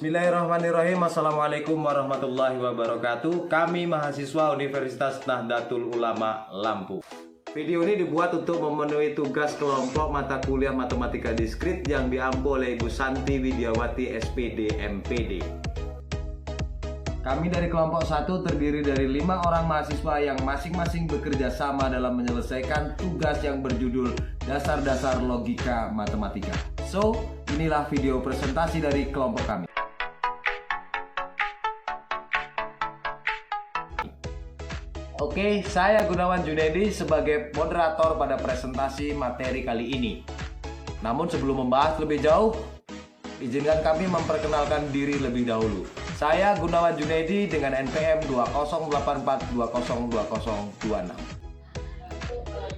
Bismillahirrahmanirrahim. Assalamualaikum warahmatullahi wabarakatuh. Kami mahasiswa Universitas Nahdlatul Ulama Lampung. Video ini dibuat untuk memenuhi tugas kelompok mata kuliah Matematika Diskrit yang diampu oleh Ibu Santi Widiawati SPD MPD. Kami dari kelompok 1 terdiri dari 5 orang mahasiswa yang masing-masing bekerja sama dalam menyelesaikan tugas yang berjudul Dasar-dasar Logika Matematika. So, inilah video presentasi dari kelompok kami. Oke, saya Gunawan Junaidi sebagai moderator pada presentasi materi kali ini. Namun sebelum membahas lebih jauh, izinkan kami memperkenalkan diri lebih dahulu. Saya Gunawan Junaidi dengan NPM 2084202026.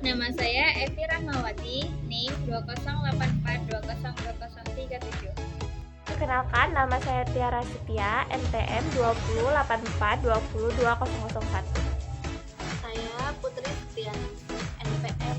Nama saya Evi Rahmawati, NIM 2084202037. Perkenalkan, nama saya Tiara Setia, NPM 2084202001. Saya Putri Setianingsih, NPM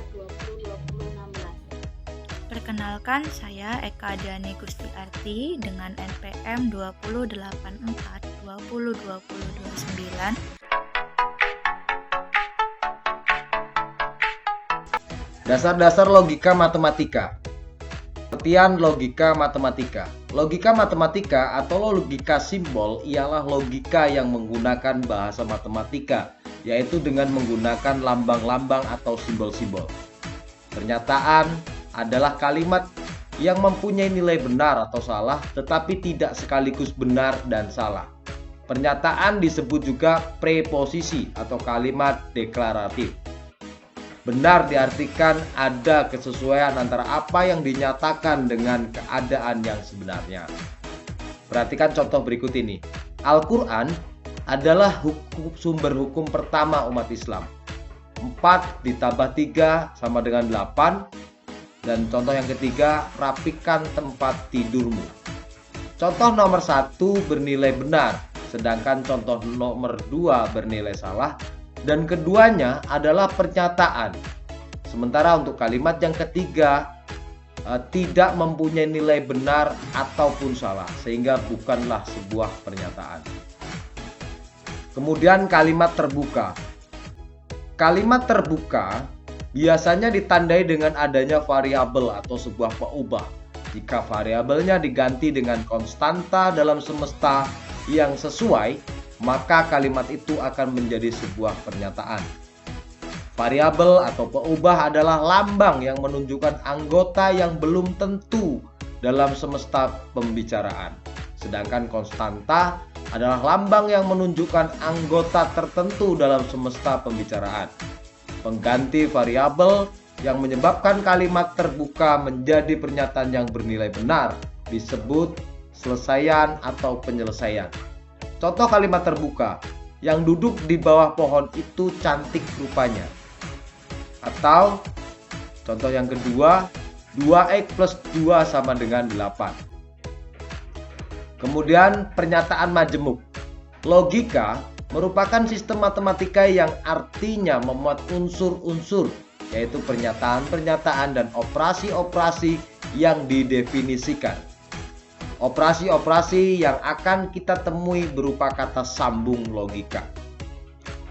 2084202016. Perkenalkan, saya Eka Dani Gustiarti dengan NPM 2084202029. Dasar-dasar logika matematika. Pengertian logika matematika. Logika matematika atau logika simbol ialah logika yang menggunakan bahasa matematika, yaitu dengan menggunakan lambang-lambang atau simbol-simbol. Pernyataan adalah kalimat yang mempunyai nilai benar atau salah, tetapi tidak sekaligus benar dan salah. Pernyataan disebut juga preposisi atau kalimat deklaratif. Benar diartikan ada kesesuaian antara apa yang dinyatakan dengan keadaan yang sebenarnya. Perhatikan contoh berikut ini. Al-Quran adalah sumber hukum pertama umat Islam. 4 ditambah 3 sama dengan 8. Dan contoh yang ketiga, rapikan tempat tidurmu. Contoh nomor 1 bernilai benar, sedangkan contoh nomor 2 bernilai salah. Dan keduanya adalah pernyataan. Sementara untuk kalimat yang ketiga tidak mempunyai nilai benar ataupun salah, sehingga bukanlah sebuah pernyataan. Kemudian kalimat terbuka. Kalimat terbuka biasanya ditandai dengan adanya variabel atau sebuah peubah. Jika variabelnya diganti dengan konstanta dalam semesta yang sesuai, maka kalimat itu akan menjadi sebuah pernyataan. Variabel atau peubah adalah lambang yang menunjukkan anggota yang belum tentu dalam semesta pembicaraan. Sedangkan konstanta adalah lambang yang menunjukkan anggota tertentu dalam semesta pembicaraan. Pengganti variabel yang menyebabkan kalimat terbuka menjadi pernyataan yang bernilai benar disebut selesaian atau penyelesaian. Contoh kalimat terbuka, yang duduk di bawah pohon itu cantik rupanya. Atau contoh yang kedua, 2x plus 2 sama dengan 8. Kemudian pernyataan majemuk. Logika merupakan sistem matematika yang artinya memuat unsur-unsur, yaitu pernyataan-pernyataan dan operasi-operasi yang didefinisikan. Operasi-operasi yang akan kita temui berupa kata sambung logika.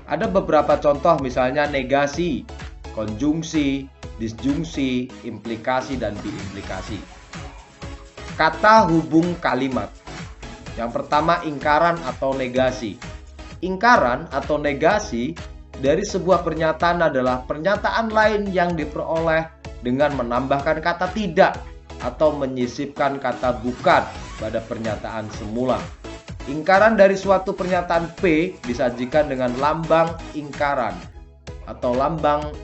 Ada beberapa contoh, misalnya negasi, konjungsi, disjungsi, implikasi, dan diimplikasi. Kata hubung kalimat. Yang pertama, ingkaran atau negasi. Ingkaran atau negasi dari sebuah pernyataan adalah pernyataan lain yang diperoleh dengan menambahkan kata tidak atau menyisipkan kata bukan pada pernyataan semula. Ingkaran dari suatu pernyataan P disajikan dengan lambang ingkaran atau lambang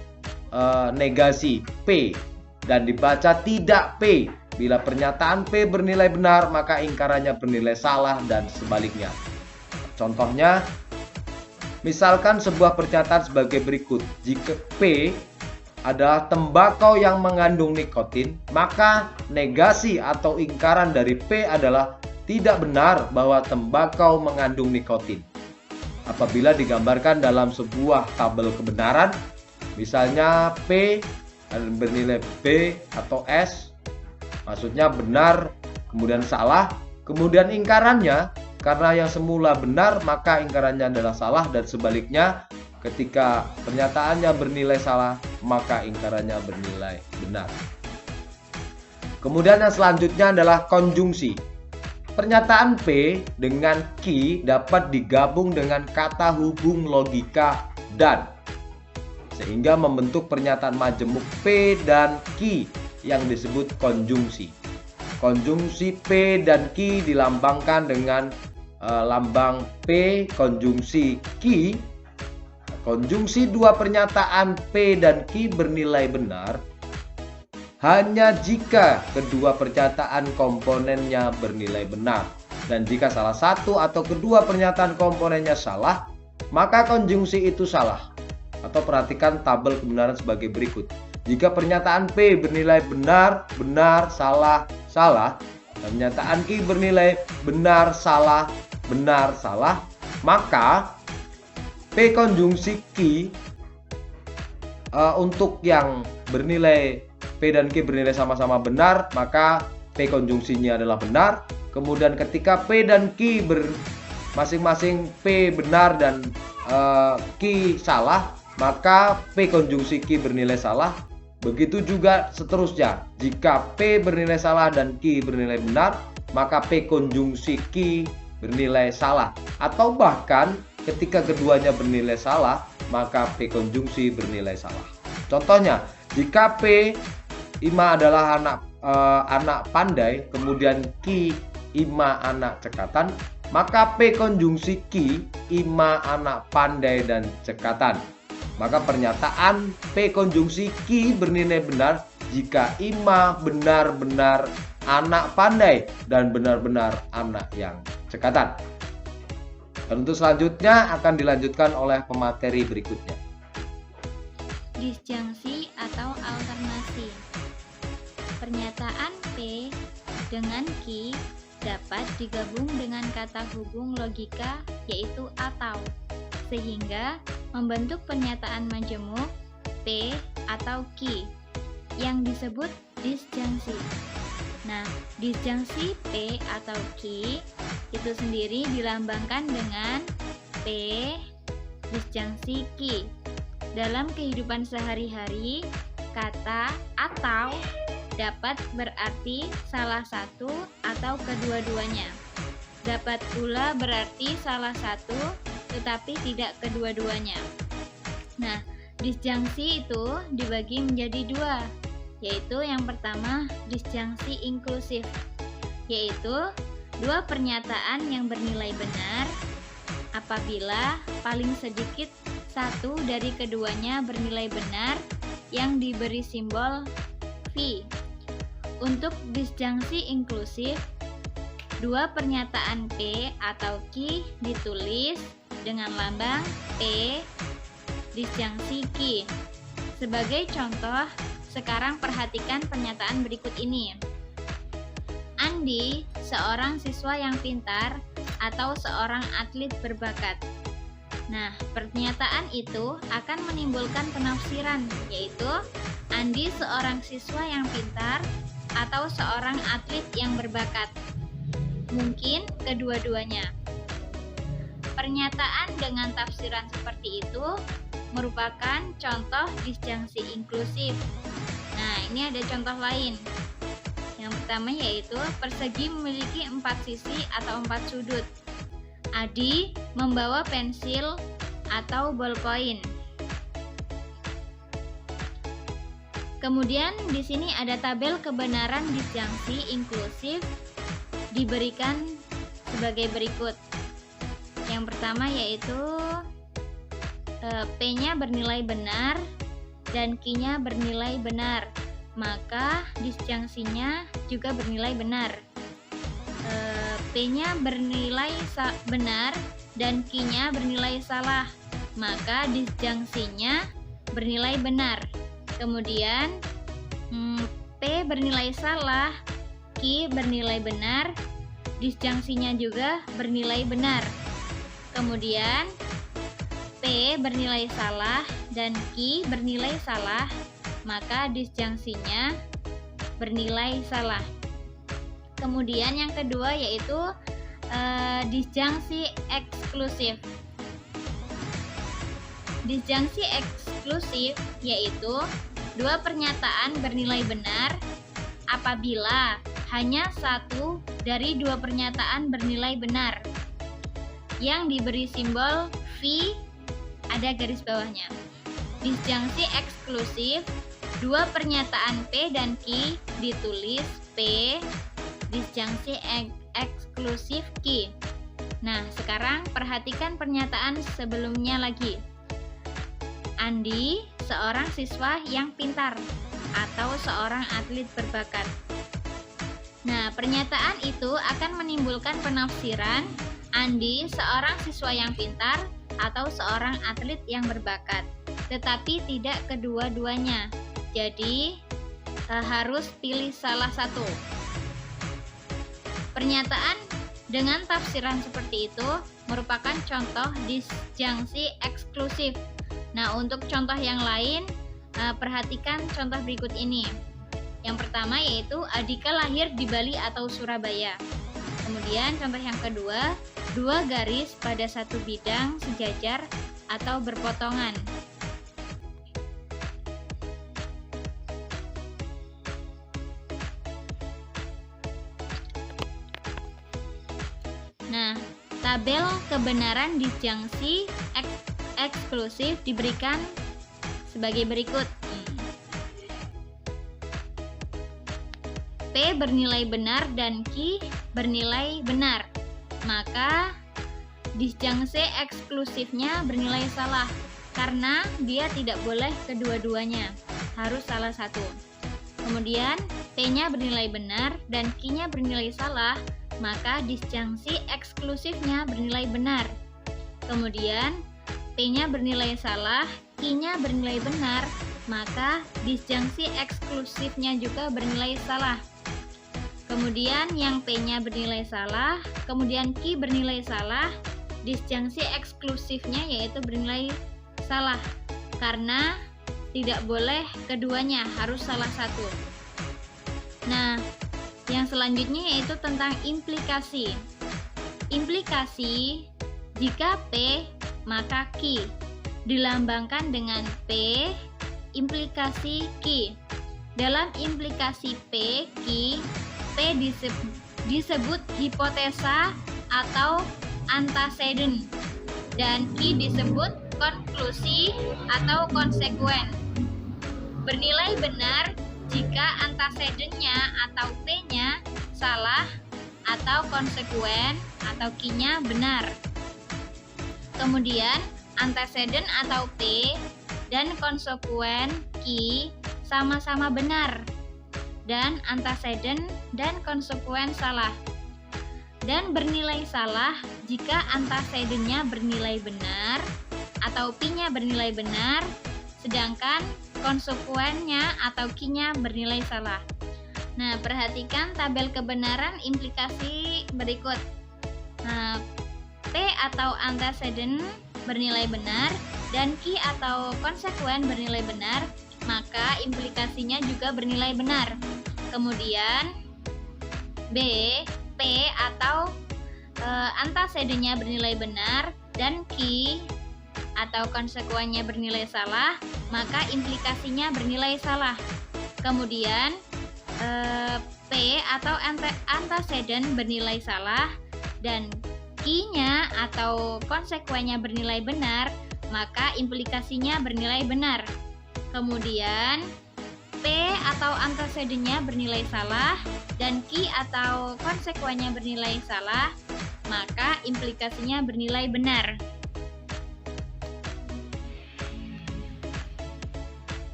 negasi P dan dibaca tidak P. Bila pernyataan P bernilai benar, maka ingkarannya bernilai salah dan sebaliknya. Contohnya, misalkan sebuah pernyataan sebagai berikut. Jika P adalah tembakau yang mengandung nikotin, maka negasi atau ingkaran dari P adalah tidak benar bahwa tembakau mengandung nikotin. Apabila digambarkan dalam sebuah tabel kebenaran, misalnya P bernilai B atau S, maksudnya benar, kemudian salah, Kemudian ingkarannya, karena yang semula benar maka ingkarannya adalah salah, dan sebaliknya ketika pernyataannya bernilai salah maka ingkarannya bernilai benar. Kemudian yang selanjutnya adalah konjungsi. Pernyataan P dengan Q dapat digabung dengan kata hubung logika dan, sehingga membentuk pernyataan majemuk P dan Q yang disebut konjungsi. Konjungsi P dan Q dilambangkan dengan lambang P konjungsi Q. Konjungsi dua pernyataan P dan Q bernilai benar hanya jika kedua pernyataan komponennya bernilai benar. Dan jika salah satu atau kedua pernyataan komponennya salah, maka konjungsi itu salah. Atau perhatikan tabel kebenaran sebagai berikut. Jika pernyataan P bernilai benar, benar, salah, salah, dan pernyataan Q bernilai benar, salah, maka P konjungsi Q untuk yang bernilai P dan Q bernilai sama-sama benar, maka P konjungsinya adalah benar. Kemudian ketika P dan Q masing-masing P benar dan Q salah, maka P konjungsi Q bernilai salah. Begitu juga seterusnya. Jika P bernilai salah dan Q bernilai benar, maka P konjungsi Q bernilai salah. Atau bahkan ketika keduanya bernilai salah, maka P konjungsi bernilai salah. Contohnya, jika P Ima adalah anak pandai, kemudian Q Ima anak cekatan, maka P konjungsi Q Ima anak pandai dan cekatan. Maka pernyataan P konjungsi Q bernilai benar jika Ima benar-benar anak pandai dan benar-benar anak yang cekatan. Dan untuk selanjutnya akan dilanjutkan oleh pemateri berikutnya. Disjungsi atau alternasi. Pernyataan P dengan Q dapat digabung dengan kata hubung logika yaitu atau, sehingga membentuk pernyataan majemuk P atau Q yang disebut disjungsi. Nah, disjungsi P atau Q itu sendiri dilambangkan dengan P disjungsi Q. Dalam kehidupan sehari-hari, kata atau dapat berarti salah satu atau kedua-duanya. Dapat pula berarti salah satu tetapi tidak kedua-duanya. Nah, disjungsi itu dibagi menjadi dua, yaitu yang pertama disjungsi inklusif, yaitu dua pernyataan yang bernilai benar apabila paling sedikit satu dari keduanya bernilai benar yang diberi simbol V. Untuk disjungsi inklusif, dua pernyataan P atau Q ditulis dengan lambang P disjungsi Q. Sebagai contoh, sekarang perhatikan pernyataan berikut ini. Andi, seorang siswa yang pintar atau seorang atlet berbakat. Nah, pernyataan itu akan menimbulkan penafsiran, yaitu Andi seorang siswa yang pintar atau seorang atlet yang berbakat. Mungkin kedua-duanya. Pernyataan dengan tafsiran seperti itu merupakan contoh disjungsi inklusif. Nah, ini ada contoh lain. Yang pertama yaitu persegi memiliki 4 sisi atau 4 sudut. Adi membawa pensil atau ballpoint. Kemudian di sini ada tabel kebenaran disjungsi inklusif diberikan sebagai berikut. Yang pertama yaitu P-nya bernilai benar dan Q-nya bernilai benar, maka disjungsinya juga bernilai benar. P-nya bernilai benar dan Q-nya bernilai salah, maka disjungsinya bernilai benar. Kemudian P bernilai salah, Q bernilai benar, disjungsinya juga bernilai benar. Kemudian P bernilai salah dan Q bernilai salah, maka disjungsinya bernilai salah. Kemudian yang kedua yaitu disjungsi eksklusif. Disjungsi eksklusif yaitu dua pernyataan bernilai benar apabila hanya satu dari dua pernyataan bernilai benar yang diberi simbol V ada garis bawahnya. Disjungsi eksklusif, dua pernyataan P dan Q ditulis P, disjungsi eksklusif Q. Nah, sekarang perhatikan pernyataan sebelumnya lagi. Andi seorang siswa yang pintar atau seorang atlet berbakat. Nah, pernyataan itu akan menimbulkan penafsiran Andi seorang siswa yang pintar atau seorang atlet yang berbakat, tetapi tidak kedua-duanya. Jadi, harus pilih salah satu. Pernyataan dengan tafsiran seperti itu merupakan contoh disjungsi eksklusif. Nah, untuk contoh yang lain, perhatikan contoh berikut ini. Yang pertama yaitu Adika lahir di Bali atau Surabaya. Kemudian contoh yang kedua, dua garis pada satu bidang sejajar atau berpotongan. Nah, tabel kebenaran disjungsi eksklusif diberikan sebagai berikut. P bernilai benar dan Q bernilai benar, maka disjungsi eksklusifnya bernilai salah karena dia tidak boleh kedua-duanya, harus salah satu. Kemudian P-nya bernilai benar dan Q-nya bernilai salah, maka disjungsi eksklusifnya bernilai benar. Kemudian P-nya bernilai salah, Q-nya bernilai benar, maka disjungsi eksklusifnya juga bernilai salah. Kemudian yang P-nya bernilai salah, kemudian Q bernilai salah, disjungsi eksklusifnya yaitu bernilai salah karena tidak boleh keduanya, harus salah satu. Nah, yang selanjutnya yaitu tentang implikasi. Implikasi, jika P maka Q dilambangkan dengan P, implikasi Q. Dalam implikasi P, Q, P disebut hipotesa atau antecedent dan Q disebut konklusi atau konsekuen. Bernilai benar jika antecedentnya atau P-nya salah atau konsekuen atau Q-nya benar. Kemudian antecedent atau P dan konsekuen Q sama-sama benar dan antecedent dan konsekuen salah, dan bernilai salah jika antecedentnya bernilai benar atau P-nya bernilai benar sedangkan konsekuennya atau Q-nya bernilai salah. Nah, perhatikan tabel kebenaran implikasi berikut. Nah, P atau antecedent bernilai benar dan Q atau konsekuen bernilai benar, maka implikasinya juga bernilai benar. Kemudian B, P atau antecedentnya bernilai benar dan Q atau konsekuennya bernilai salah, maka implikasinya bernilai salah. Kemudian P atau antecedent bernilai salah dan Q-nya atau konsekuennya bernilai benar, maka implikasinya bernilai benar. Kemudian P atau antecedentnya bernilai salah dan Q atau konsekuennya bernilai salah, maka implikasinya bernilai benar.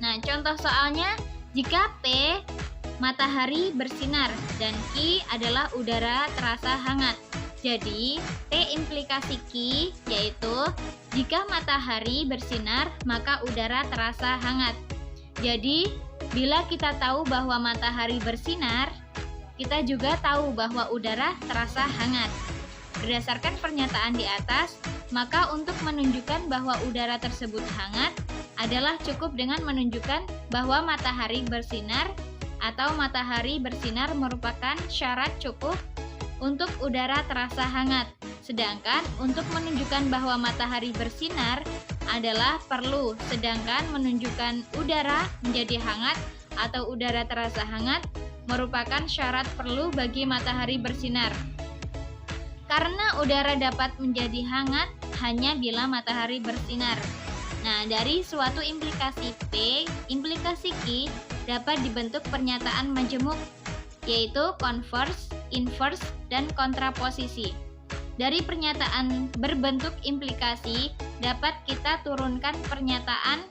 Nah, contoh soalnya, jika P matahari bersinar dan Q adalah udara terasa hangat. Jadi, P implikasi Q yaitu jika matahari bersinar, maka udara terasa hangat. Jadi, bila kita tahu bahwa matahari bersinar, kita juga tahu bahwa udara terasa hangat. Berdasarkan pernyataan di atas, maka untuk menunjukkan bahwa udara tersebut hangat adalah cukup dengan menunjukkan bahwa matahari bersinar atau matahari bersinar merupakan syarat cukup untuk udara terasa hangat. Sedangkan untuk menunjukkan bahwa matahari bersinar adalah perlu, sedangkan menunjukkan udara menjadi hangat atau udara terasa hangat merupakan syarat perlu bagi matahari bersinar. Karena udara dapat menjadi hangat hanya bila matahari bersinar. Nah, dari suatu implikasi P, implikasi Q dapat dibentuk pernyataan majemuk, yaitu konvers, inverse, dan kontraposisi. Dari pernyataan berbentuk implikasi dapat kita turunkan pernyataan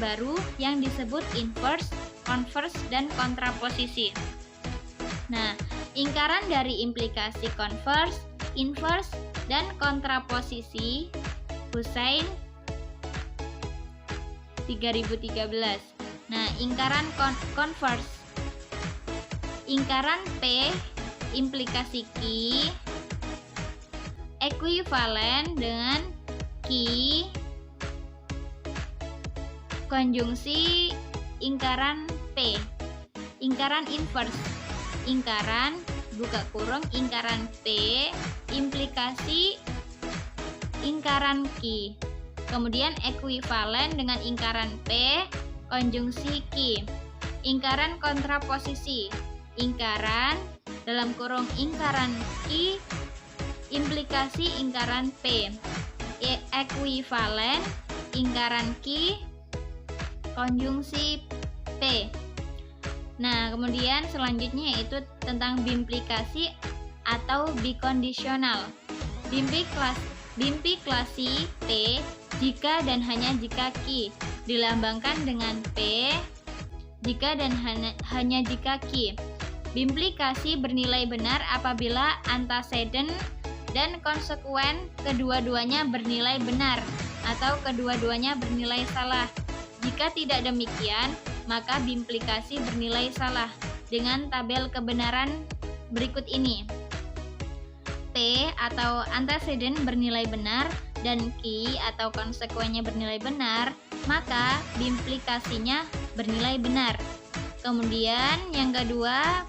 baru yang disebut inverse, konvers, dan kontraposisi. Nah, ingkaran dari implikasi konvers, inverse, dan kontraposisi Hussein 3013. Nah, ingkaran konvers. Ingkaran P implikasi Q ekuivalen dengan Q konjungsi ingkaran P. Ingkaran inverse. Ingkaran buka kurung ingkaran P implikasi ingkaran Q. Kemudian ekuivalen dengan ingkaran P konjungsi Q. Ingkaran kontraposisi. Ingkaran dalam kurung ingkaran Q implikasi ingkaran P. Ekuivalen ingkaran Q konjungsi P. Nah, kemudian selanjutnya yaitu tentang bimplikasi atau bikondisional. Bimplikasi P jika dan hanya jika Q dilambangkan dengan P jika dan hanya jika Q. Bimplikasi bernilai benar apabila antecedent dan konsekuen kedua-duanya bernilai benar atau kedua-duanya bernilai salah. Jika tidak demikian, maka bimplikasi bernilai salah dengan tabel kebenaran berikut ini. P atau antecedent bernilai benar dan Q atau konsekuennya bernilai benar, maka bimplikasinya bernilai benar. Kemudian yang kedua,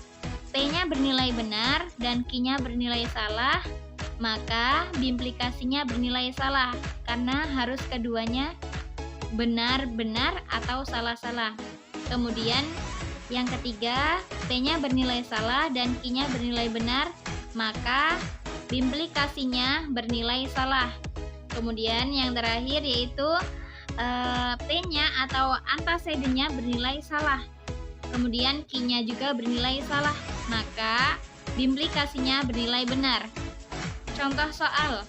P-nya bernilai benar dan Q-nya bernilai salah, maka bimplikasinya bernilai salah karena harus keduanya benar-benar atau salah-salah. Kemudian yang ketiga, P-nya bernilai salah dan Q-nya bernilai benar, maka bimplikasinya bernilai salah. Kemudian yang terakhir yaitu P-nya atau antecedent-nya bernilai salah. Kemudian Q-nya juga bernilai salah, maka bimplikasinya bernilai benar. Contoh soal.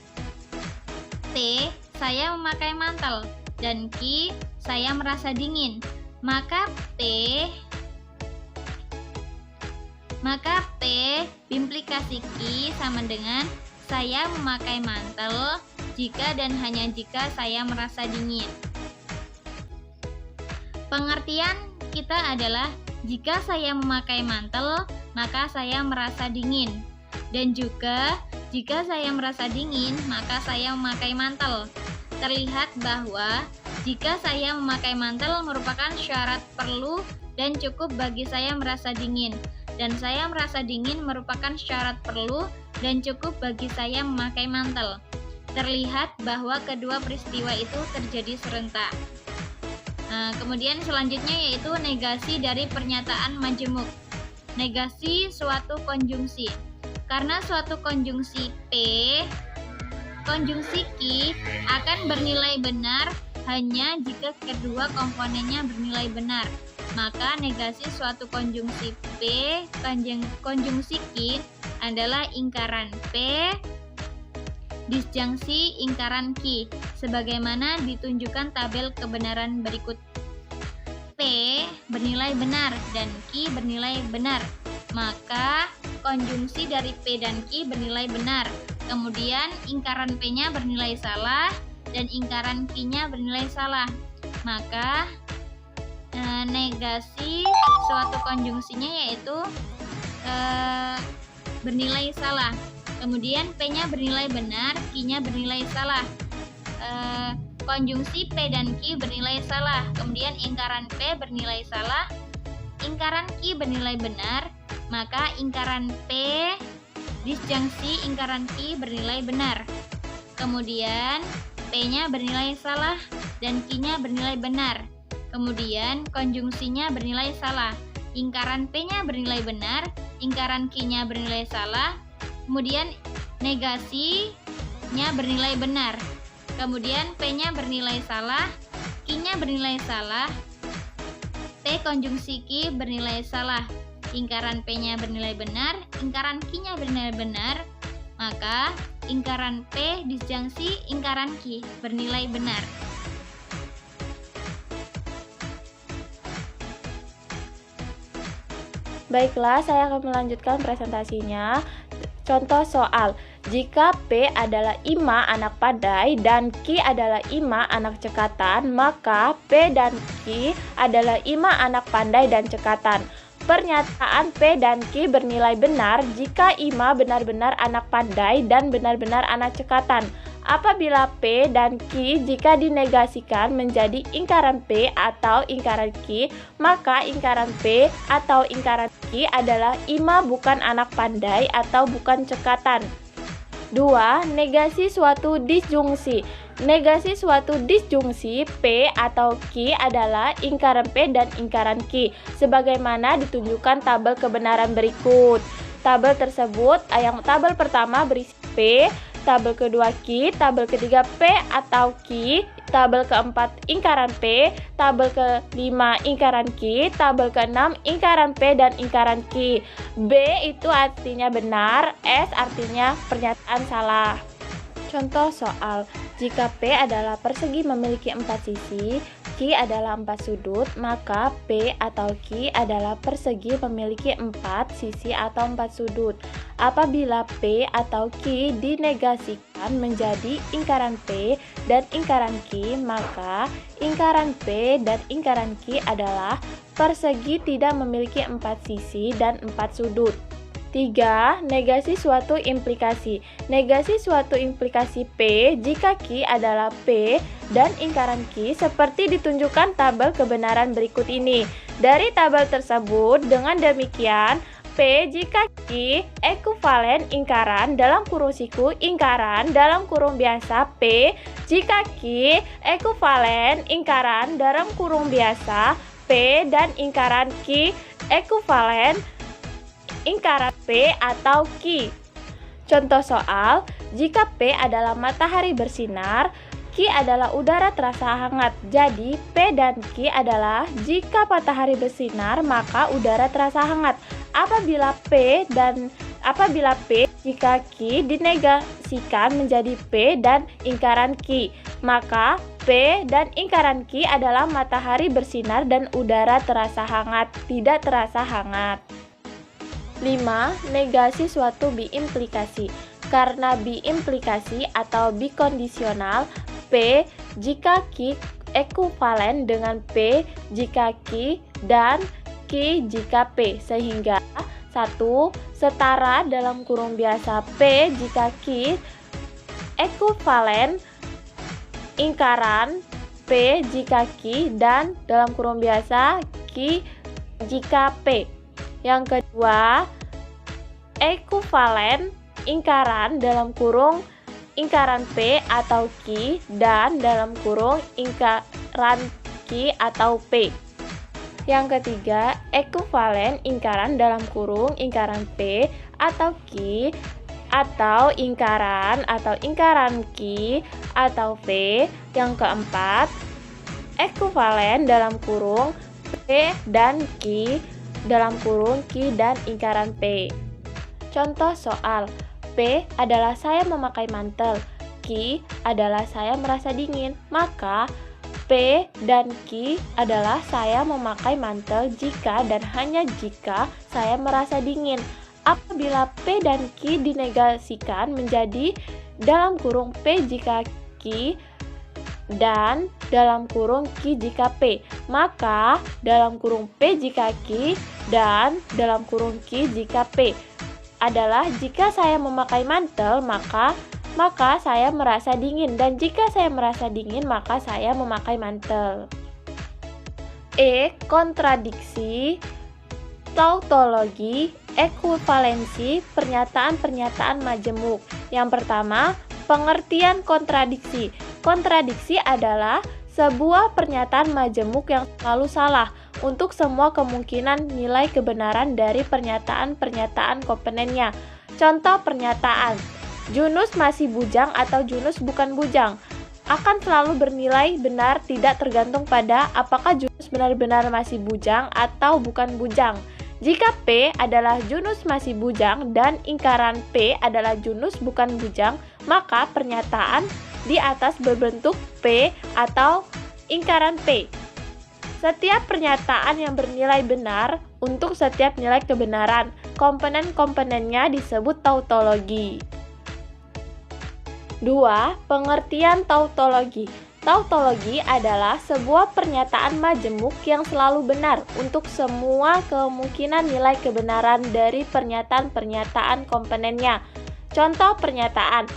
P, saya memakai mantel, dan Q, saya merasa dingin. Maka P bimplikasi Q sama dengan saya memakai mantel jika dan hanya jika saya merasa dingin. Pengertian kita adalah jika saya memakai mantel, maka saya merasa dingin. Dan juga jika saya merasa dingin, maka saya memakai mantel. Terlihat bahwa jika saya memakai mantel merupakan syarat perlu dan cukup bagi saya merasa dingin. Dan saya merasa dingin merupakan syarat perlu dan cukup bagi saya memakai mantel. Terlihat bahwa kedua peristiwa itu terjadi serentak. Nah, kemudian selanjutnya yaitu negasi dari pernyataan majemuk. Negasi suatu konjungsi. Karena suatu konjungsi P, konjungsi Q akan bernilai benar hanya jika kedua komponennya bernilai benar. Maka negasi suatu konjungsi P, konjungsi Q adalah ingkaran P disjungsi ingkaran Q sebagaimana ditunjukkan tabel kebenaran berikut. P bernilai benar dan Q bernilai benar, maka konjungsi dari P dan Q bernilai benar. Kemudian ingkaran P-nya bernilai salah dan ingkaran Q-nya bernilai salah, maka negasi suatu konjungsinya yaitu bernilai salah. Kemudian P-nya bernilai benar, Q-nya bernilai salah. Konjungsi P dan Q bernilai salah. Kemudian ingkaran P bernilai salah, ingkaran Q bernilai benar, maka ingkaran P disjungsi ingkaran Q bernilai benar. Kemudian P-nya bernilai salah dan Q-nya bernilai benar. Kemudian konjungsinya bernilai salah. Ingkaran P-nya bernilai benar, ingkaran Q-nya bernilai salah. Kemudian negasinya bernilai benar. Kemudian P-nya bernilai salah, Q-nya bernilai salah. T konjungsi Q bernilai salah. Ingkaran P-nya bernilai benar, ingkaran Q-nya bernilai benar. Maka ingkaran P disjungsi ingkaran Q bernilai benar. Baiklah, saya akan melanjutkan presentasinya. Contoh soal, jika P adalah IMA anak pandai dan Q adalah IMA anak cekatan, maka P dan Q adalah IMA anak pandai dan cekatan. Pernyataan P dan Q bernilai benar jika IMA benar-benar anak pandai dan benar-benar anak cekatan. Apabila P dan Q jika dinegasikan menjadi ingkaran P atau ingkaran Q, maka ingkaran P atau ingkaran Q adalah IMA bukan anak pandai atau bukan cekatan. 2. Negasi suatu disjungsi. Negasi suatu disjungsi P atau Q adalah ingkaran P dan ingkaran Q, sebagaimana ditunjukkan tabel kebenaran berikut. Tabel tersebut, yang tabel pertama berisi P, tabel kedua Q, tabel ketiga P atau Q, tabel keempat ingkaran P, tabel kelima ingkaran Q, tabel keenam ingkaran P dan ingkaran Q. B itu artinya benar, S artinya pernyataan salah. Contoh soal, jika P adalah persegi memiliki 4 sisi, Q adalah 4 sudut, maka P atau Q adalah persegi memiliki 4 sisi atau 4 sudut. Apabila P atau Q dinegasikan menjadi ingkaran P dan ingkaran Q, maka ingkaran P dan ingkaran Q adalah persegi tidak memiliki 4 sisi dan 4 sudut. 3. Negasi suatu implikasi. Negasi suatu implikasi P jika Q adalah P dan ingkaran Q seperti ditunjukkan tabel kebenaran berikut ini. Dari tabel tersebut, dengan demikian P jika Q ekuvalen ingkaran dalam kurung siku ingkaran dalam kurung biasa P jika Q ekuvalen ingkaran dalam kurung biasa P dan ingkaran Q ekuvalen ingkaran P atau Q. Contoh soal, jika P adalah matahari bersinar, Q adalah udara terasa hangat. Jadi P dan Q adalah jika matahari bersinar maka udara terasa hangat. Apabila P jika Q dinegasikan menjadi P dan ingkaran Q, maka P dan ingkaran Q adalah matahari bersinar dan udara terasa hangat, tidak terasa hangat. 5. Negasi suatu biimplikasi. Karena biimplikasi atau bikondisional, P jika Q ekuvalen dengan P jika Q dan Q jika P, sehingga 1. Setara dalam kurung biasa P jika Q ekuvalen ingkaran P jika Q dan dalam kurung biasa Q jika P. Yang kedua, ekuvalen ingkaran dalam kurung ingkaran P atau Q dan dalam kurung ingkaran Q atau P. Yang ketiga, ekuvalen ingkaran dalam kurung ingkaran P atau Q atau ingkaran Q atau P. Yang keempat, ekuvalen dalam kurung P dan Q dalam kurung Q dan ingkaran P. Contoh soal, P adalah saya memakai mantel, Q adalah saya merasa dingin, maka P dan Q adalah saya memakai mantel jika dan hanya jika saya merasa dingin. Apabila P dan Q dinegasikan menjadi dalam kurung P jika Q dan dalam kurung Q jika P, maka dalam kurung P jika Q dan dalam kurung Q jika P adalah jika saya memakai mantel maka saya merasa dingin, dan jika saya merasa dingin maka saya memakai mantel. E. Kontradiksi tautologi, ekuivalensi, pernyataan-pernyataan majemuk. Yang pertama, pengertian kontradiksi. Kontradiksi adalah sebuah pernyataan majemuk yang selalu salah untuk semua kemungkinan nilai kebenaran dari pernyataan-pernyataan komponennya. Contoh pernyataan, Junus masih bujang atau Junus bukan bujang, akan selalu bernilai benar tidak tergantung pada apakah Junus benar-benar masih bujang atau bukan bujang. Jika P adalah Junus masih bujang dan ingkaran P adalah Junus bukan bujang, maka pernyataan di atas berbentuk P atau ingkaran P. Setiap pernyataan yang bernilai benar untuk setiap nilai kebenaran, komponen-komponennya disebut tautologi. 2. Pengertian tautologi. Tautologi adalah sebuah pernyataan majemuk yang selalu benar untuk semua kemungkinan nilai kebenaran dari pernyataan-pernyataan komponennya. Contoh pernyataan,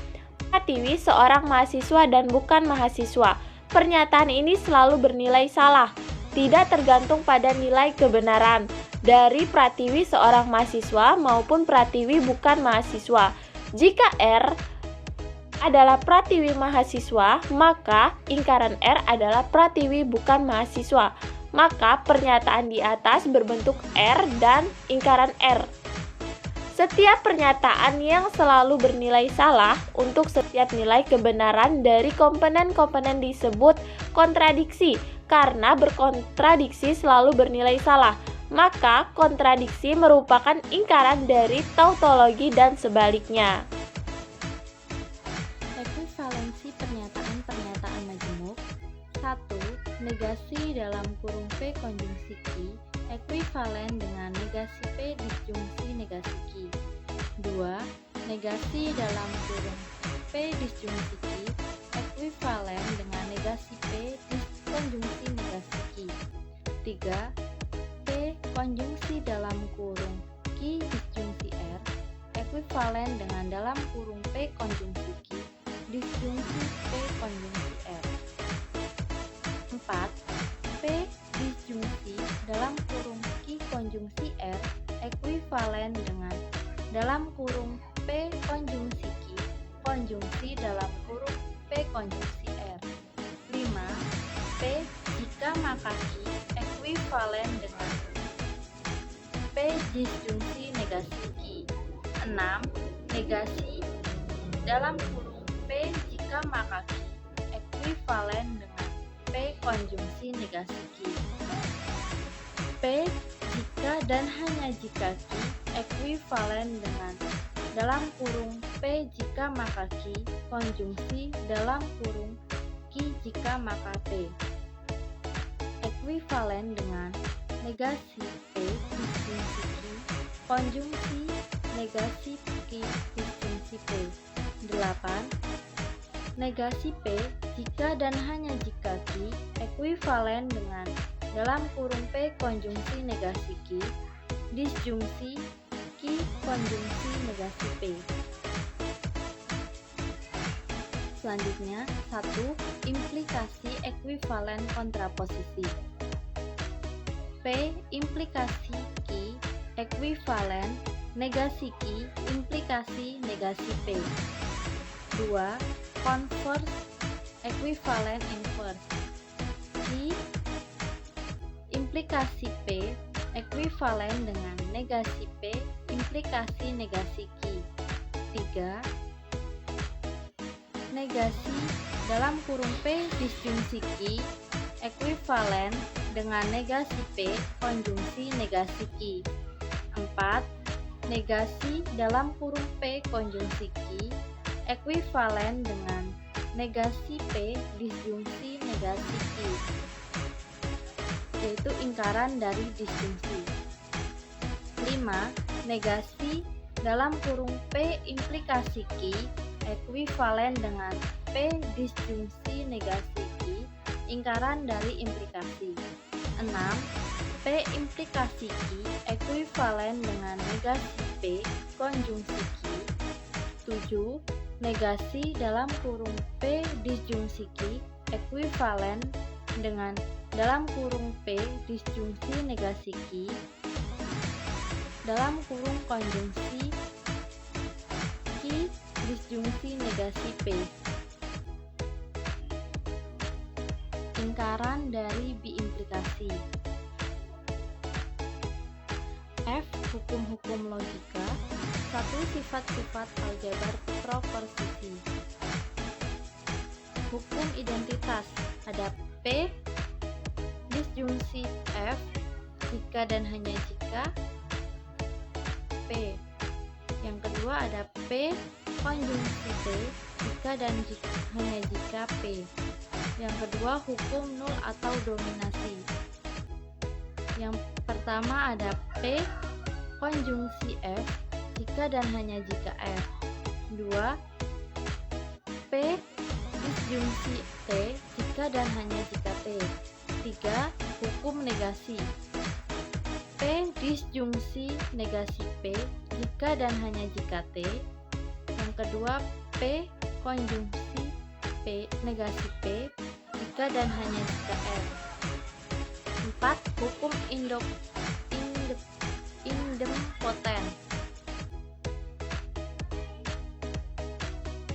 Pratiwi seorang mahasiswa dan bukan mahasiswa. Pernyataan ini selalu bernilai salah, tidak tergantung pada nilai kebenaran dari Pratiwi seorang mahasiswa maupun Pratiwi bukan mahasiswa. Jika R adalah Pratiwi mahasiswa, maka ingkaran R adalah Pratiwi bukan mahasiswa. Maka pernyataan di atas berbentuk R dan ingkaran R. Setiap pernyataan yang selalu bernilai salah untuk setiap nilai kebenaran dari komponen-komponen disebut kontradiksi. Karena berkontradiksi selalu bernilai salah, maka kontradiksi merupakan ingkaran dari tautologi dan sebaliknya. Ekuivalensi pernyataan-pernyataan majemuk. 1. Negasi dalam kurung P konjungsi Q ekuivalen dengan negasi P disjungsi negasi Q. 2. Negasi dalam kurung P disjungsi Q ekuivalen dengan negasi P diskonjungsi negasi Q. 3. P konjungsi dalam kurung Q disjungsi R ekuivalen dengan dalam kurung P konjungsi Q disjungsi P konjungsi R. 4. P disjungsi dalam kurung Q konjungsi R ekuivalen dengan dalam kurung P konjungsi Q konjungsi dalam kurung P konjungsi R. 5. P jika maka Q ekuivalen dengan P disjungsi negasi Q. 6. Negasi dalam kurung P jika maka Q ekuivalen dengan P konjungsi negasi Q. P jika dan hanya jika Q ekuivalen dengan dalam kurung P jika maka Q konjungsi dalam kurung Q jika maka P ekuivalen dengan negasi P disjungsi Q konjungsi negasi Q disjungsi P. 8. Negasi P jika dan hanya jika Q ekuivalen dengan dalam kurung P konjungsi negasi Q disjungsi Q konjungsi negasi P. Selanjutnya, 1. Implikasi ekuivalen kontraposisi. P implikasi Q ekuivalen negasi Q implikasi negasi P. 2. Converse ekuivalen inverse. Q implikasi P ekuivalen dengan negasi P implikasi negasi Q. 3. Negasi dalam kurung P disjungsi Q ekuivalen dengan negasi P konjungsi negasi Q. 4. Negasi dalam kurung P konjungsi Q ekuivalen dengan negasi P disjungsi negasi Q, yaitu ingkaran dari disjungsi. 5. Negasi dalam kurung P implikasi Q ekuivalen dengan P disjungsi negasi Q, ingkaran dari implikasi. 6. P implikasi Q ekuivalen dengan negasi P konjungsi Q. 7. Negasi dalam kurung P disjungsi Q ekuivalen dengan dalam kurung P disjungsi negasi Q. dalam kurung konjungsi Ki disjungsi negasi P. Lingkaran dari biimplikasi. F. Hukum-hukum logika. 1. Sifat-sifat aljabar proposisi. Hukum identitas. Ada P disjungsi F jika dan hanya jika P. Yang kedua ada P konjungsi T jika dan hanya jika P. Yang kedua hukum nul atau dominasi. Yang pertama ada P konjungsi F jika dan hanya jika F. 2. P disjungsi T jika dan hanya jika T. 3. Hukum negasi. P disjungsi negasi P jika dan hanya jika T. Yang kedua P konjungsi P negasi P jika dan hanya jika F. 4. Hukum idempoten.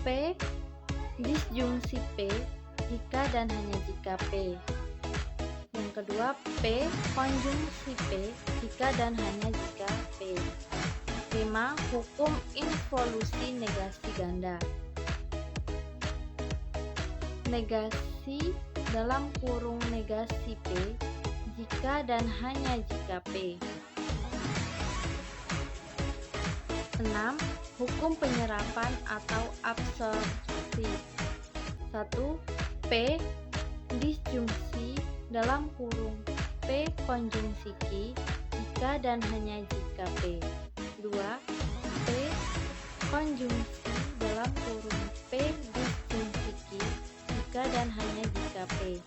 P disjungsi P jika dan hanya jika P. Yang kedua P konjungsi P jika dan hanya jika P. 5. Hukum involusi negasi ganda. Negasi dalam kurung negasi P jika dan hanya jika P. 6. Hukum penyerapan atau absorpsi. 1. P disjungsi dalam kurung P konjungsi Ki jika dan hanya jika P. 2. P konjungsi dalam kurung P disjungsi Ki jika dan hanya jika P.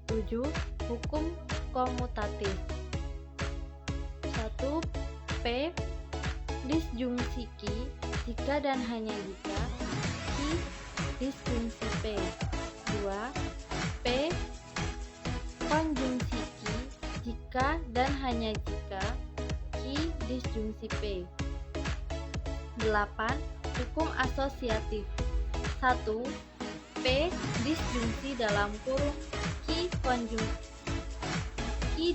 7. Hukum komutatif. 1. P disjungsi Ki jika dan hanya jika Ki disjungsi P. 2. P konjungsi Ki jika dan hanya jika Ki disjungsi P. 8. Hukum asosiatif. 1. P disjungsi dalam kurung Ki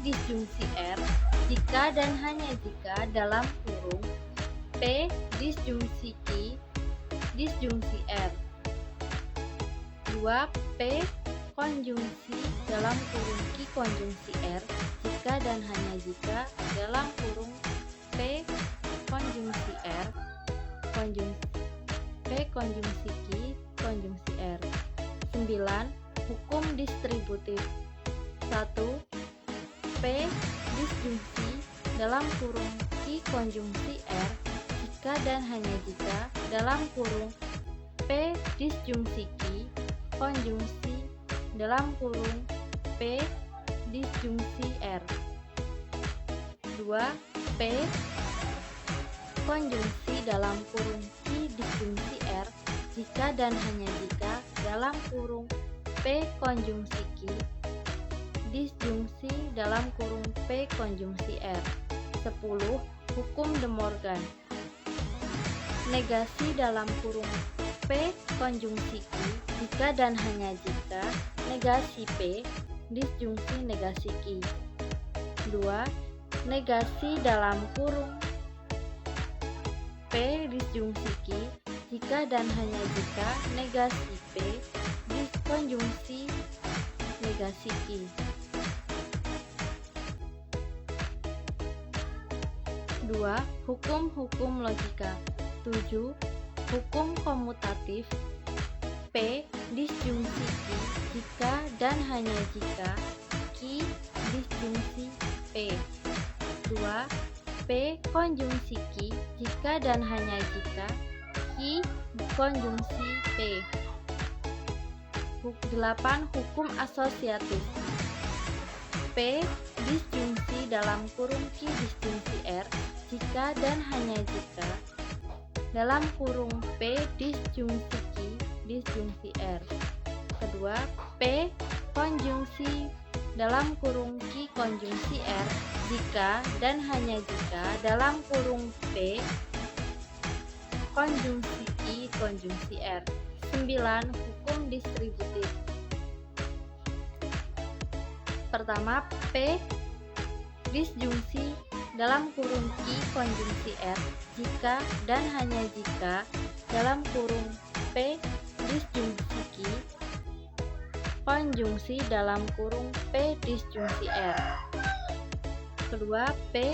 disjungsi R jika dan hanya jika dalam kurung P disjungsi Ki disjungsi R. 2. P konjungsi dalam kurung Ki konjungsi R jika dan hanya jika dalam kurung P konjungsi R P konjungsi Ki konjungsi R. 9. Hukum distributif. 1. P disjungsi dalam kurung Ki konjungsi R jika dan hanya jika dalam kurung P disjungsi Ki konjungsi dalam kurung P disjungsi R. 2. P konjungsi dalam kurung Ki disjungsi R jika dan hanya jika dalam kurung P konjungsi Ki disjungsi dalam kurung P konjungsi R. 10. Hukum De Morgan. Negasi dalam kurung P konjungsi Ki jika dan hanya jika negasi P disjungsi negasi Ki. 2. Negasi dalam kurung P disjungsi Ki jika dan hanya jika negasi P diskonjungsi negasi Ki. 2. Hukum-hukum logika. 7. Hukum komutatif. P disjungsi Ki jika dan hanya jika Ki disjungsi P. 2. P konjungsi Ki jika dan hanya jika Ki konjungsi P. 8. Hukum asosiatif. P disjungsi dalam kurung Ki disjungsi R jika dan hanya jika dalam kurung P disjungsi Ki disjungsi R. Kedua, P konjungsi dalam kurung Q konjungsi R jika dan hanya jika dalam kurung P konjungsi Q konjungsi R. 9. Hukum distributif. Pertama, P disjungsi dalam kurung Q konjungsi R jika dan hanya jika dalam kurung P disjungsi Q konjungsi dalam kurung P disjungsi R. Kedua, P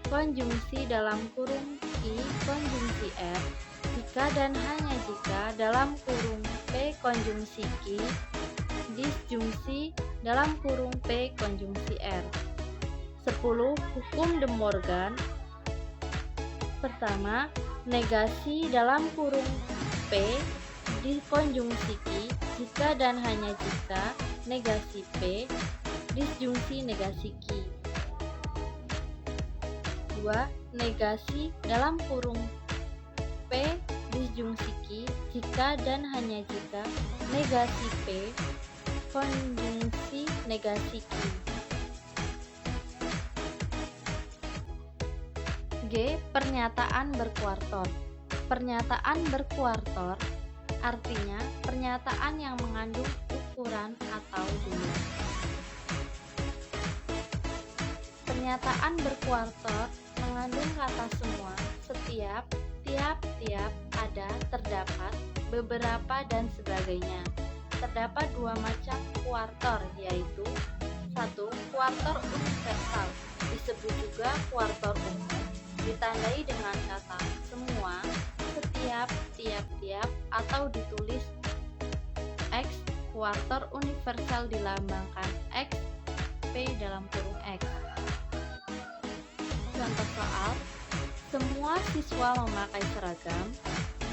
konjungsi dalam kurung Q konjungsi R jika dan hanya jika dalam kurung P konjungsi Q disjungsi dalam kurung P konjungsi R. 10. Hukum De Morgan. Pertama, negasi dalam kurung P dikonjungsi Q jika dan hanya jika negasi P disjungsi negasi Q. 2. Negasi dalam kurung P disjungsi Q jika dan hanya jika negasi P konjungsi negasi Q. G. Pernyataan berkuartor. Pernyataan berkuartor artinya pernyataan yang mengandung ukuran atau jumlah. Pernyataan berkuartor mengandung kata semua, setiap, tiap, ada, terdapat, beberapa, dan sebagainya. Terdapat dua macam kuartor, yaitu 1. Kuartor universal, disebut juga kuartor umum, ditandai dengan kata semua, setiap, tiap, atau ditulis X. Kuartor universal dilambangkan X, P dalam kurung X. Contoh soal, semua siswa memakai seragam,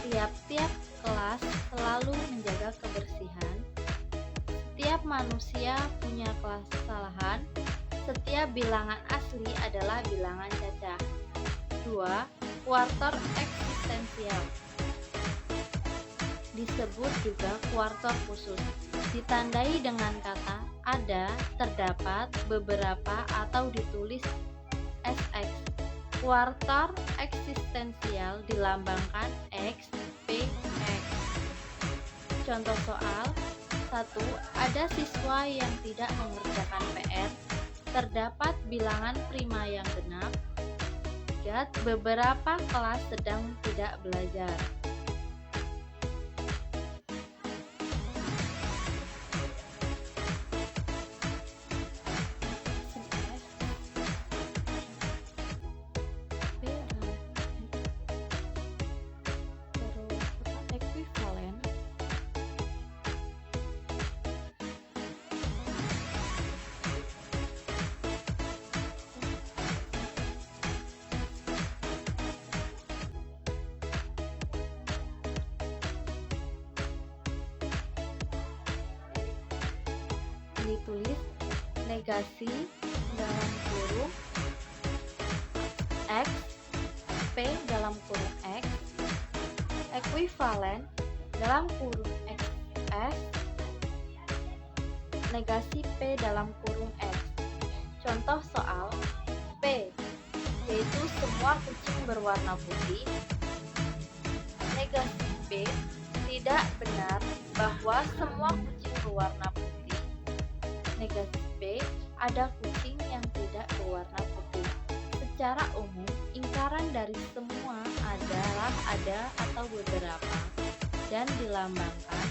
tiap-tiap kelas selalu menjaga kebersihan, setiap manusia punya kesalahan, setiap bilangan asli adalah bilangan cacat. 2. Kuartor eksistensial, disebut juga kuartor khusus, ditandai dengan kata ada, terdapat, beberapa, atau ditulis SX. Kuartor eksistensial dilambangkan X, P, X. Contoh soal 1. Ada siswa yang tidak mengerjakan PR, terdapat bilangan prima yang genap. 3. Beberapa kelas sedang tidak belajar. Ekuivalen ditulis negasi dalam kurung X, P dalam kurung X, ekuivalen dalam kurung XS, negasi P dalam kurung X. Contoh soal P, yaitu semua kucing berwarna putih. Negasi P, tidak benar bahwa semua kucing berwarna putih. Negasi P, ada kucing yang tidak berwarna putih. Secara umum, ingkaran dari semua adalah ada atau beberapa dan dilambangkan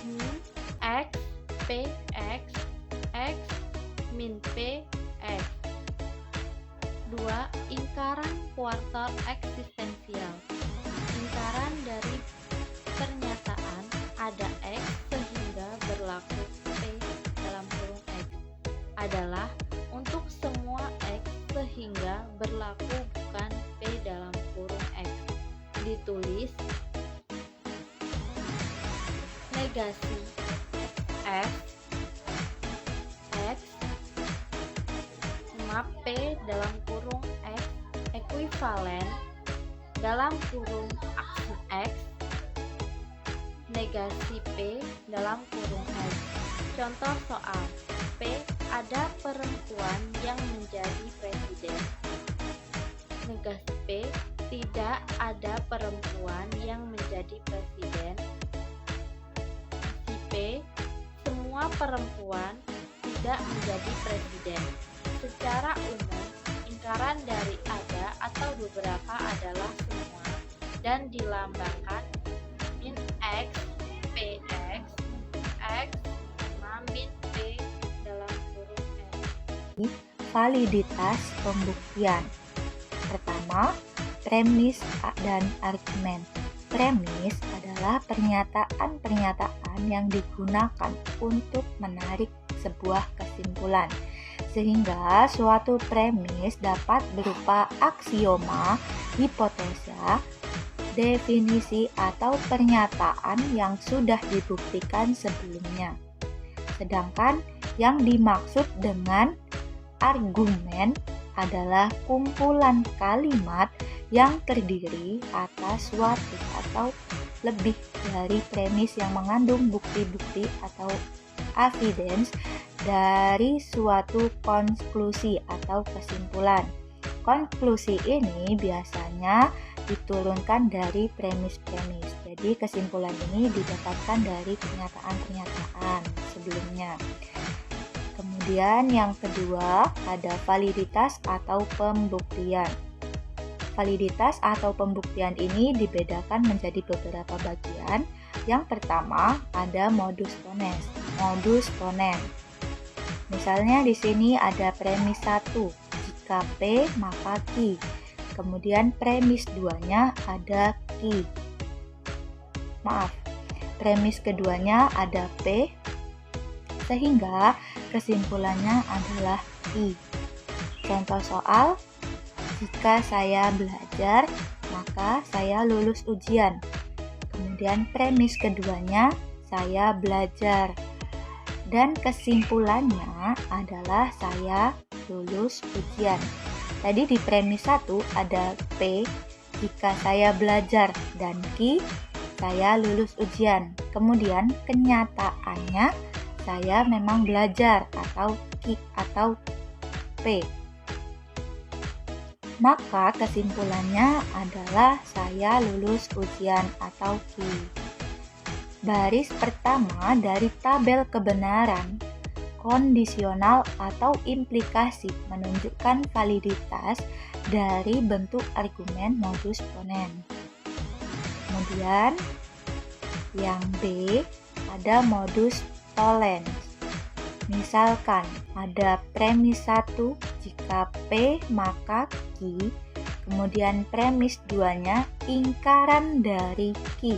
min X, P, X, X, min P, X. 2. Ingkaran kuartor eksistensial. Ingkaran dari pernyataan ada X sehingga berlaku P dalam kurung X adalah untuk semua X sehingga berlaku bukan P dalam kurung X. Ditulis negasi X, X, map P dalam kurung X, ekuivalen dalam kurung aksi X, negasi P dalam kurung X. Contoh soal P ada perempuan yang menjadi presiden. Negasi P tidak ada perempuan yang menjadi presiden. Negasi P semua perempuan tidak menjadi presiden. Secara umum, lingkaran dari ada atau beberapa adalah semua dan dilambangkan min X, PX, X, sama min P dalam kurung X. Validitas pembuktian. Pertama, premis dan argumen. Premis adalah pernyataan-pernyataan yang digunakan untuk menarik sebuah kesimpulan, sehingga suatu premis dapat berupa aksioma, hipotesa, definisi, atau pernyataan yang sudah dibuktikan sebelumnya. Sedangkan yang dimaksud dengan argumen adalah kumpulan kalimat yang terdiri atas suatu atau lebih dari premis yang mengandung bukti-bukti atau evidence dari suatu konklusi atau kesimpulan. Konklusi ini biasanya diturunkan dari premis-premis. Jadi kesimpulan ini didapatkan dari pernyataan-pernyataan sebelumnya. Kemudian yang kedua ada validitas atau pembuktian. Validitas atau pembuktian ini dibedakan menjadi beberapa bagian. Yang pertama ada modus ponens. Misalnya di sini ada premis 1, jika P maka Q. Kemudian premis 2-nya ada Q. Premis keduanya ada P, sehingga kesimpulannya adalah Q. Contoh soal, jika saya belajar, maka saya lulus ujian. Kemudian premis keduanya, saya belajar. Dan kesimpulannya adalah saya lulus ujian. Tadi di premis 1 ada P, jika saya belajar, dan Q, saya lulus ujian. Kemudian kenyataannya saya memang belajar atau Q atau P. Maka kesimpulannya adalah saya lulus ujian atau Q. Baris pertama dari tabel kebenaran kondisional atau implikasi menunjukkan validitas dari bentuk argumen modus ponens. Kemudian yang B ada modus tollens. Misalkan ada premis 1, jika P maka Q, kemudian premis 2-nya ingkaran dari Q,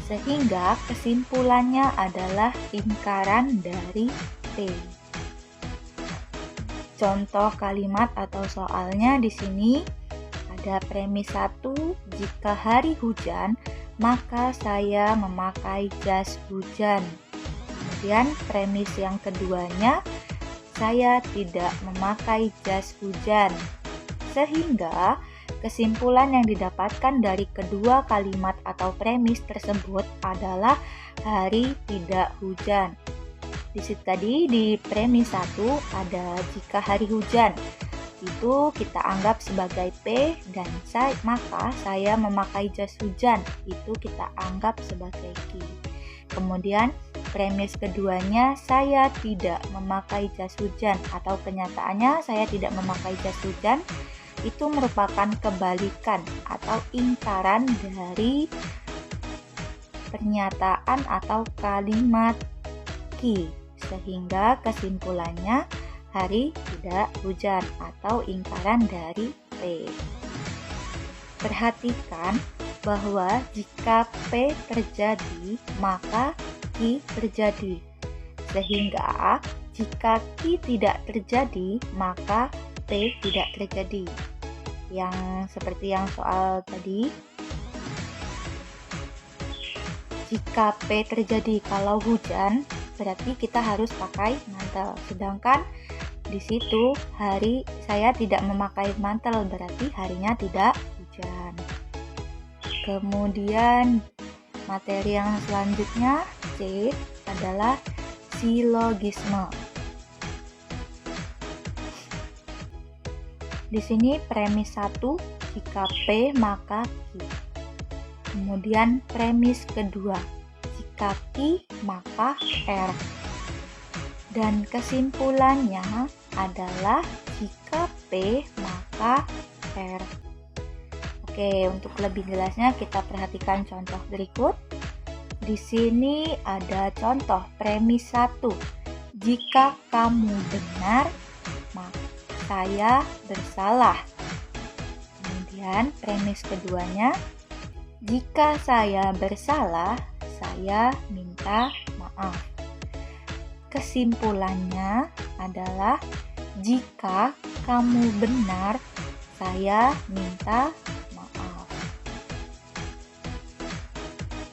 sehingga kesimpulannya adalah ingkaran dari P. Contoh kalimat atau soalnya di sini ada premis 1, jika hari hujan maka saya memakai jas hujan. Kemudian premis yang keduanya, saya tidak memakai jas hujan. Sehingga kesimpulan yang didapatkan dari kedua kalimat atau premis tersebut adalah hari tidak hujan. Di situ tadi di premis 1 ada jika hari hujan. Itu kita anggap sebagai P, dan maka saya memakai jas hujan, itu kita anggap sebagai Q. Kemudian premis keduanya, saya tidak memakai jas hujan, atau kenyataannya saya tidak memakai jas hujan, itu merupakan kebalikan atau ingkaran dari pernyataan atau kalimat Q, sehingga kesimpulannya hari tidak hujan atau ingkaran dari P. Perhatikan bahwa jika P terjadi, maka Q terjadi. Sehingga jika Q tidak terjadi, maka P tidak terjadi. Yang seperti yang soal tadi, jika P terjadi kalau hujan, berarti kita harus pakai mantel. Sedangkan di situ hari saya tidak memakai mantel, berarti harinya tidak hujan. Kemudian Materi yang selanjutnya C adalah silogisme. Di sini premis 1, jika P maka Q. Kemudian premis kedua, jika Q maka R. Dan kesimpulannya adalah jika P maka R. Oke, untuk lebih jelasnya kita perhatikan contoh berikut. Di sini ada contoh premis 1. Jika kamu benar, maka saya bersalah. Kemudian premis keduanya, jika saya bersalah, saya minta maaf. Kesimpulannya adalah jika kamu benar, saya minta maaf.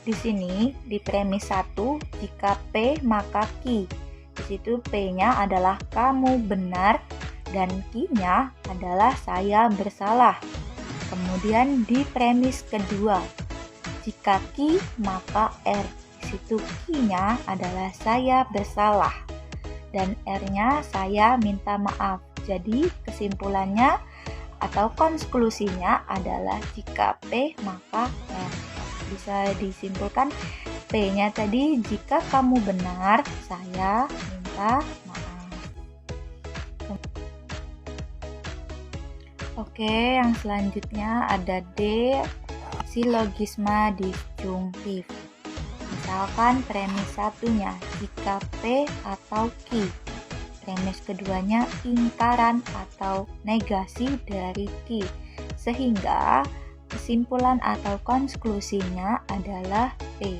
Di sini di premis 1, jika P maka Q. Di situ P-nya adalah kamu benar dan Q-nya adalah saya bersalah. Kemudian di premis kedua, jika Q maka R. Di situ Q-nya adalah saya bersalah dan R-nya saya minta maaf. Jadi kesimpulannya atau konklusinya adalah jika P maka R. Bisa disimpulkan P-nya tadi jika kamu benar, saya minta maaf. Oke, yang selanjutnya ada D, silogisma disjungtif. Misalkan premis satunya jika P atau Q. Premis keduanya ingkaran atau negasi dari Q. Sehingga kesimpulan atau konklusinya adalah P.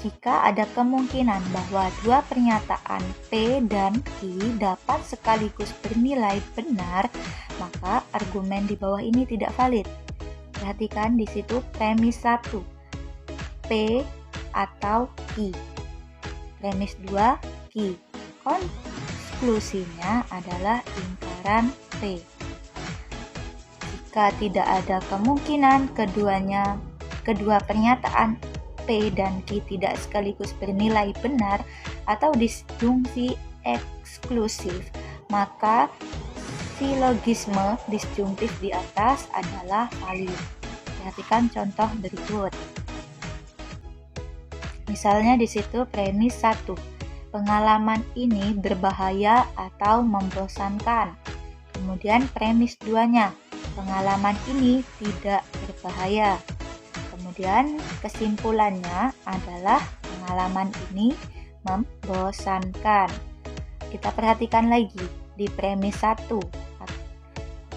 Jika ada kemungkinan bahwa dua pernyataan P dan Q dapat sekaligus bernilai benar, maka argumen di bawah ini tidak valid. Perhatikan di situ premis 1, P atau Q. Premis 2, Q. Konklusinya adalah ingkaran P. Jika tidak ada kemungkinan kedua pernyataan P dan Q tidak sekaligus bernilai benar atau disjungsi eksklusif, maka silogisme disjungtif di atas adalah valid. Perhatikan contoh berikut. Misalnya di situ premis 1, pengalaman ini berbahaya atau membosankan. Kemudian premis 2-nya, pengalaman ini tidak berbahaya. Kemudian kesimpulannya adalah pengalaman ini membosankan. Kita perhatikan lagi di premis 1.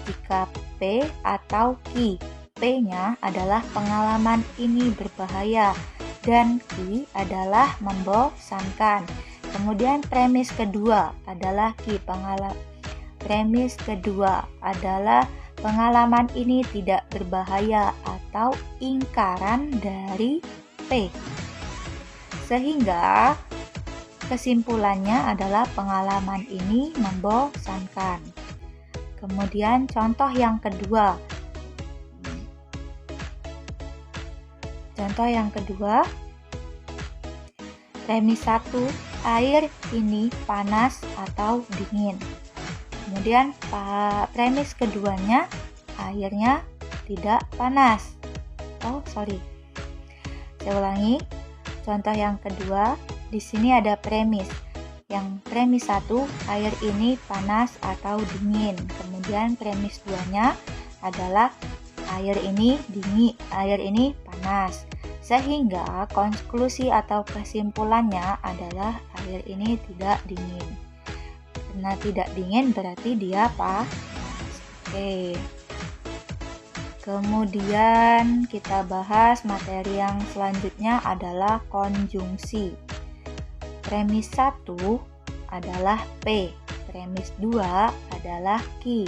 Jika P atau Q, P-nya adalah pengalaman ini berbahaya dan Q adalah membosankan. Kemudian premis kedua adalah Q, premis kedua adalah pengalaman ini tidak berbahaya atau ingkaran dari P. Sehingga kesimpulannya adalah pengalaman ini membosankan. Kemudian contoh yang kedua. Contoh yang kedua, premis 1, air ini panas atau dingin. Kemudian premis keduanya, airnya tidak panas. Saya ulangi. Contoh yang kedua, di sini ada premis. Yang premis 1, air ini panas atau dingin. Kemudian premis 2-nya adalah air ini dingin, air ini panas. Sehingga konklusi atau kesimpulannya adalah air ini tidak dingin. Karena tidak dingin berarti dia panas. Oke. Kemudian kita bahas materi yang selanjutnya adalah konjungsi. Premis 1 adalah P, premis 2 adalah Q.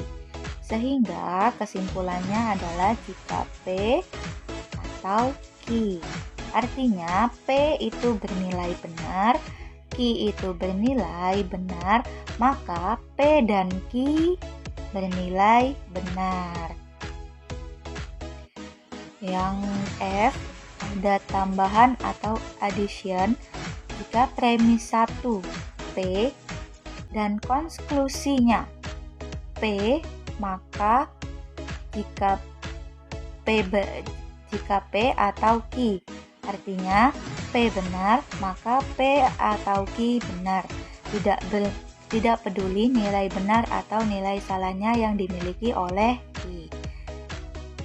Sehingga kesimpulannya adalah jika P atau Q. Artinya P itu bernilai benar, Q itu bernilai benar, maka P dan Q bernilai benar. Yang F ada tambahan atau addition jika premis 1 P dan konklusinya P, maka jika P atau Q. Artinya P benar, maka P atau Q benar. Tidak peduli nilai benar atau nilai salahnya yang dimiliki oleh Q.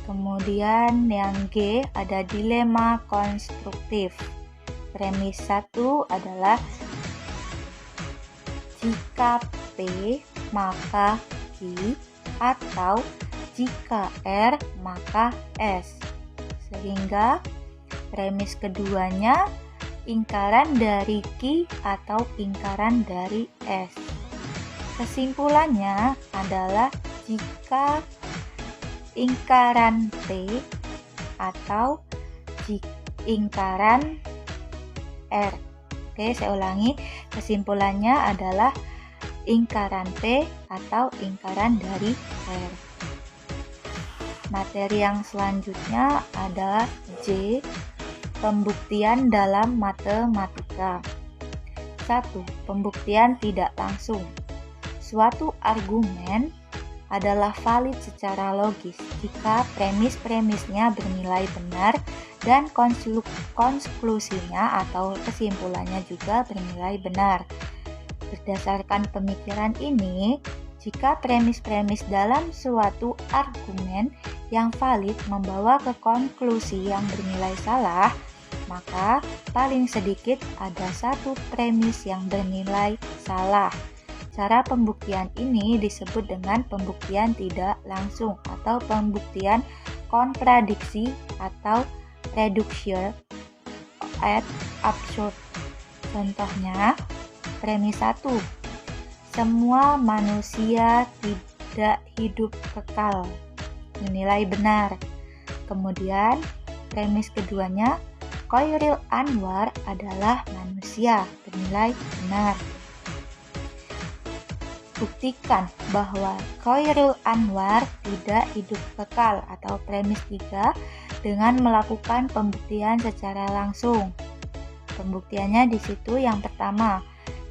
Kemudian yang G ada dilema konstruktif. Premis 1 adalah jika P maka Q, atau jika R maka S. Sehingga premis keduanya ingkaran dari Q atau ingkaran dari S. Kesimpulannya adalah jika ingkaran P atau ingkaran R. Oke, saya ulangi. Kesimpulannya adalah ingkaran P atau ingkaran dari R. Materi yang selanjutnya adalah J, pembuktian dalam matematika. 1. Pembuktian tidak langsung. Suatu argumen adalah valid secara logis jika premis-premisnya bernilai benar dan konklusinya atau kesimpulannya juga bernilai benar. Berdasarkan pemikiran ini, jika premis-premis dalam suatu argumen yang valid membawa ke konklusi yang bernilai salah, maka paling sedikit ada satu premis yang bernilai salah. Cara pembuktian ini disebut dengan pembuktian tidak langsung atau pembuktian kontradiksi atau reduction ad absurdum. Contohnya, premis 1. Semua manusia tidak hidup kekal. Dinilai benar. Kemudian, premis keduanya, Khairil Anwar adalah manusia. Dinilai benar. Buktikan bahwa Khairil Anwar tidak hidup kekal atau premis 3 dengan melakukan pembuktian secara langsung. Pembuktiannya di situ yang pertama,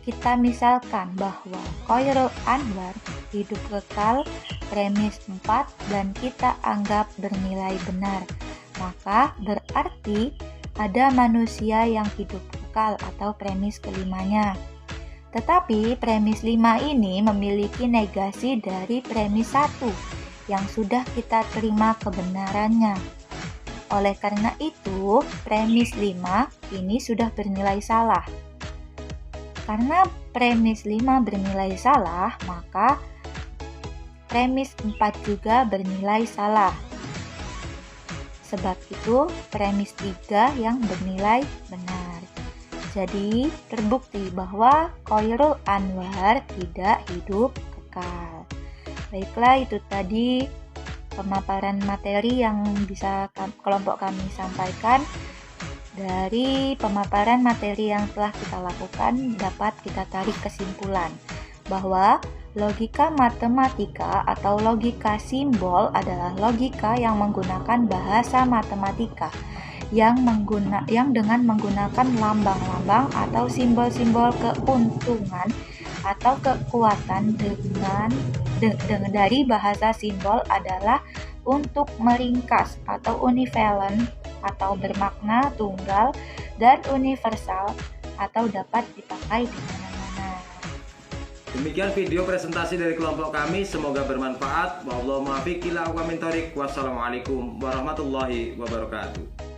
kita misalkan bahwa Khairil Anwar hidup kekal premis 4 dan kita anggap bernilai benar. Maka berarti ada manusia yang hidup kekal atau premis kelimanya. Tetapi premis 5 ini memiliki negasi dari premis 1 yang sudah kita terima kebenarannya. Oleh karena itu, premis 5 ini sudah bernilai salah. Karena premis 5 bernilai salah, maka premis 4 juga bernilai salah. Sebab itu, premis 3 yang bernilai benar. Jadi, terbukti bahwa Khairil Anwar tidak hidup kekal. Baiklah, itu tadi pemaparan materi yang bisa kelompok kami sampaikan. Dari pemaparan materi yang telah kita lakukan, dapat kita tarik kesimpulan bahwa logika matematika atau logika simbol adalah logika yang menggunakan bahasa matematika yang dengan menggunakan lambang-lambang atau simbol-simbol keuntungan atau kekuatan dari bahasa simbol adalah untuk meringkas atau univalent atau bermakna tunggal dan universal atau dapat dipakai di mana-mana. Demikian video presentasi dari kelompok kami, semoga bermanfaat. Wassalamualaikum warahmatullahi wabarakatuh.